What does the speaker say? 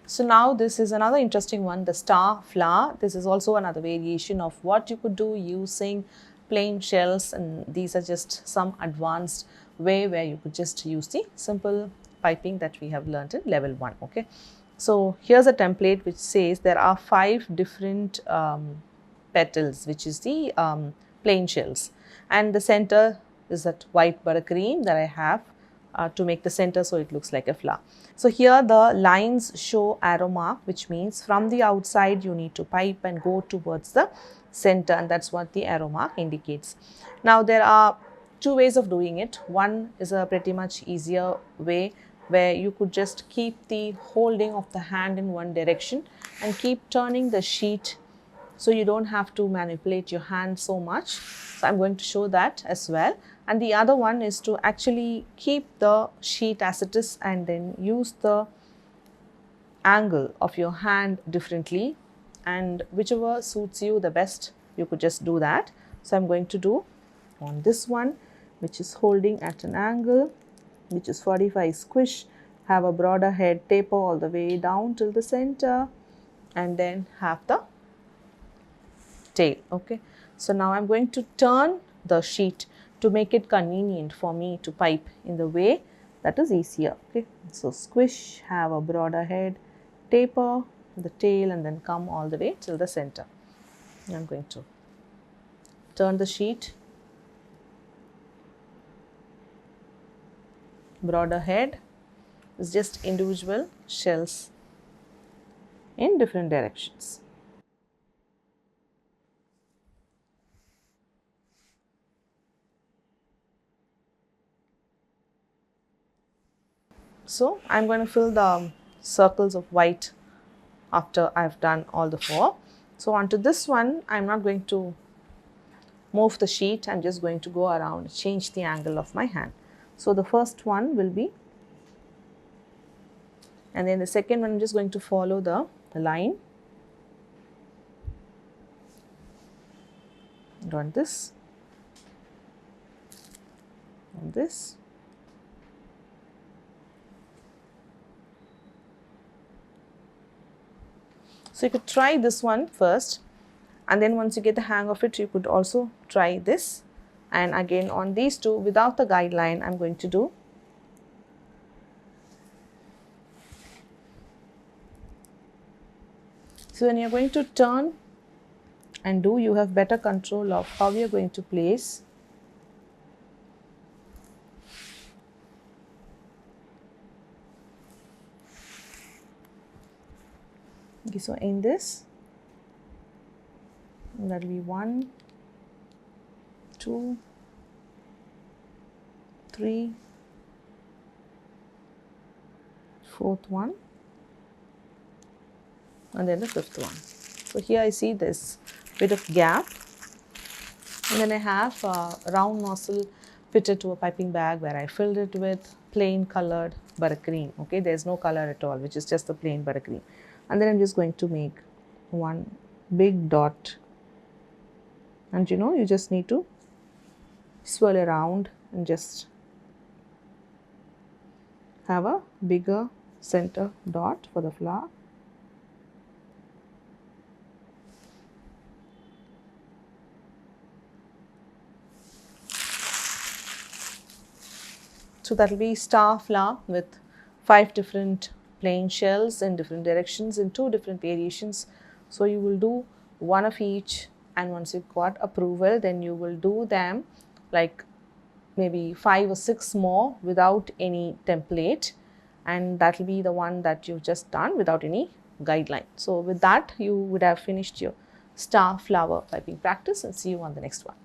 So now this is another interesting one, the star flower. This is also another variation of what you could do using plain shells, and these are just some advanced way where you could just use the simple piping that we have learned in level 1. Okay, so here's a template which says there are 5 different petals, which is the plain shells, and the center is that white buttercream that I have to make the center so it looks like a flower. So here the lines show arrow mark, which means from the outside you need to pipe and go towards the center, and that's what the arrow mark indicates. Now there are 2 ways of doing it. One is a pretty much easier way where you could just keep the holding of the hand in one direction and keep turning the sheet so you don't have to manipulate your hand so much. So I'm going to show that as well. And the other one is to actually keep the sheet as it is and then use the angle of your hand differently, and whichever suits you the best, you could just do that. So I'm going to do on this one, which is holding at an angle, which is 45 squish, have a broader head, taper all the way down till the center, and then have the tail. Okay, so now I'm going to turn the sheet to make it convenient for me to pipe in the way that is easier. Okay, so squish, have a broader head, taper the tail, and then come all the way till the center. I'm going to turn the sheet, broader head is just individual shells in different directions. So I'm going to fill the circles of white after I've done all the 4. So onto this one, I'm not going to move the sheet, I'm just going to go around, change the angle of my hand. So the first one will be, and then the second one I'm just going to follow the line. On this, on this. So you could try this one first, and then once you get the hang of it, you could also try this. And again on these 2 without the guideline, I'm going to do so when you're going to turn and do, you have better control of how you're going to place. Okay, so in this, that will be 1, 2, 3, 4th one, and then the 5th one. So here I see this bit of gap, and then I have a round nozzle fitted to a piping bag where I filled it with plain colored buttercream. Okay, there's no color at all, which is just the plain buttercream. And then I'm just going to make one big dot, and you just need to swirl around and just have a bigger center dot for the flower. So that will be star flower with 5 different plain shells in different directions in 2 different variations. So you will do 1 of each, and once you got approval, then you will do them like maybe 5 or 6 more without any template, and that will be the one that you've just done without any guideline. So with that, you would have finished your star flower piping practice, and see you on the next one.